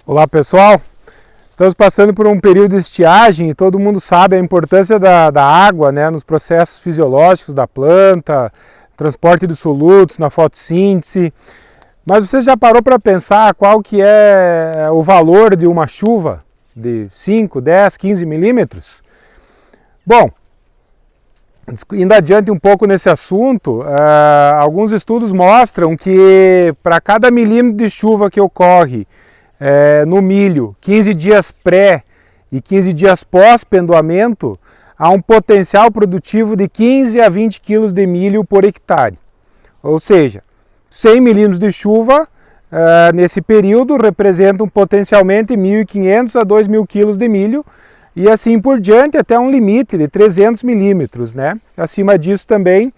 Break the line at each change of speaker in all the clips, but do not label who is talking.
Olá pessoal, estamos passando por um período de estiagem e todo mundo sabe a importância da água, né, nos processos fisiológicos da planta, transporte dos solutos, na fotossíntese. Mas você já parou para pensar qual que é o valor de uma chuva de 5, 10, 15 milímetros? Bom, indo adiante um pouco nesse assunto, alguns estudos mostram que para cada milímetro de chuva que ocorre no milho, 15 dias pré e 15 dias pós-pendoamento, há um potencial produtivo de 15 a 20 quilos de milho por hectare. Ou seja, 100 milímetros de chuva nesse período representam potencialmente 1.500 a 2.000 quilos de milho e assim por diante até um limite de 300 milímetros, né? Acima disso também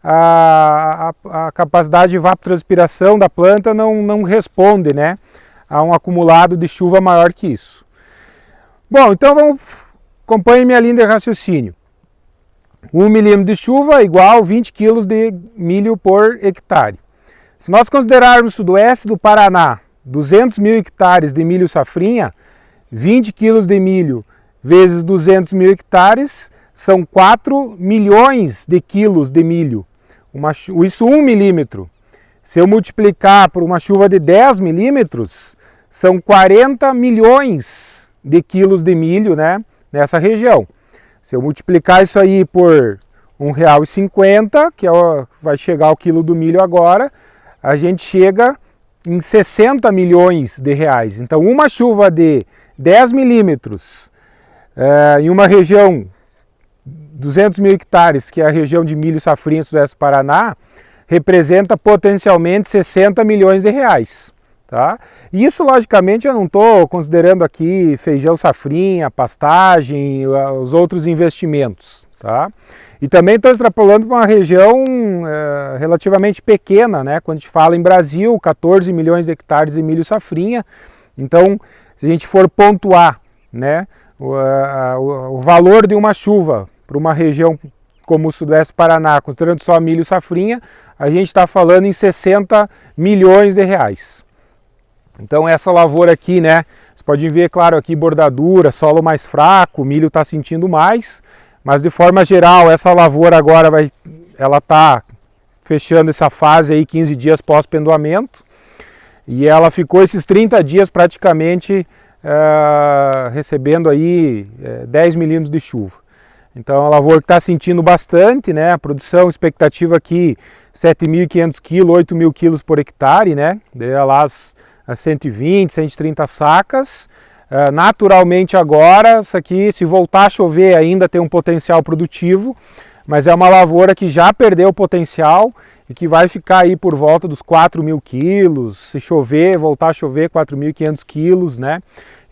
a capacidade de evapotranspiração da planta não responde, né, a um acumulado de chuva maior que isso. Bom, então acompanhe minha linha de raciocínio. 1 milímetro de chuva igual 20 quilos de milho por hectare. Se nós considerarmos o sudoeste do Paraná 200 mil hectares de milho safrinha, 20 quilos de milho vezes 200 mil hectares são 4 milhões de quilos de milho. Isso 1 milímetro. Se eu multiplicar por uma chuva de 10 milímetros, são 40 milhões de quilos de milho, né, nessa região. Se eu multiplicar isso aí por R$ 1,50, que vai chegar ao quilo do milho agora, a gente chega em 60 milhões de reais. Então uma chuva de 10 milímetros em uma região, 200 mil hectares, que é a região de milho safrinha do sudeste do Paraná, representa potencialmente 60 milhões de reais. Tá? E isso, logicamente, eu não estou considerando aqui feijão safrinha, pastagem, os outros investimentos. Tá? E também estou extrapolando para uma região relativamente pequena, né? Quando a gente fala em Brasil, 14 milhões de hectares de milho safrinha. Então, se a gente for pontuar, né, o valor de uma chuva para uma região como o Sudoeste do Paraná, considerando só milho safrinha, a gente está falando em 60 milhões de reais. Então essa lavoura aqui, né, vocês podem ver, claro, aqui bordadura, solo mais fraco, o milho está sentindo mais, mas de forma geral essa lavoura agora ela está fechando essa fase aí 15 dias pós-pendoamento e ela ficou esses 30 dias praticamente recebendo aí 10 milímetros de chuva. Então a lavoura que está sentindo bastante, né? A produção expectativa aqui 7.500 quilos, 8.000 quilos por hectare, né? Daria lá as 120, 130 sacas. Naturalmente agora, isso aqui, se voltar a chover ainda tem um potencial produtivo, mas é uma lavoura que já perdeu o potencial e que vai ficar aí por volta dos 4.000 quilos, se chover, voltar a chover 4.500 quilos, né?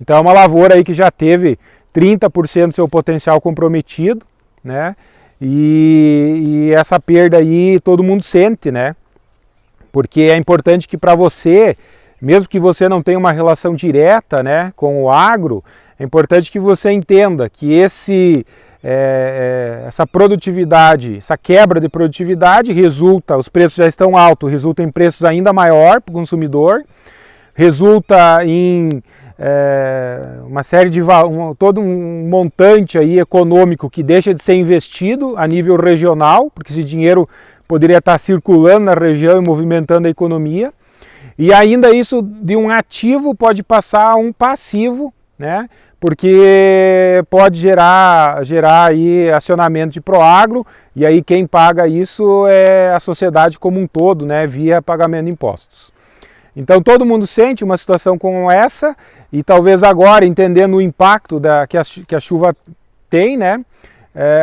Então é uma lavoura aí que já teve 30% do seu potencial comprometido, né? E essa perda aí todo mundo sente, né? Porque é importante que para você, mesmo que você não tenha uma relação direta, né, com o agro, é importante que você entenda que essa produtividade, essa quebra de produtividade os preços já estão altos, resulta em preços ainda maior para o consumidor, resulta em uma série de todo um montante aí econômico que deixa de ser investido a nível regional, porque esse dinheiro poderia estar circulando na região e movimentando a economia, e ainda isso de um ativo pode passar a um passivo, né? Porque pode gerar aí acionamento de Proagro, e aí quem paga isso é a sociedade como um todo, né? Via pagamento de impostos. Então todo mundo sente uma situação como essa e talvez agora, entendendo o impacto que a chuva tem, né,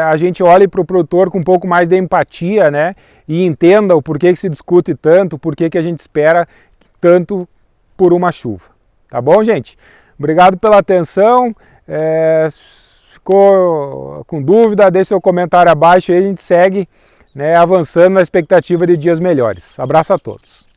a gente olhe para o produtor com um pouco mais de empatia, né, e entenda o porquê que se discute tanto, porquê que a gente espera tanto por uma chuva. Tá bom, gente? Obrigado pela atenção. Se ficou com dúvida, deixe seu comentário abaixo e a gente segue, né, avançando na expectativa de dias melhores. Abraço a todos.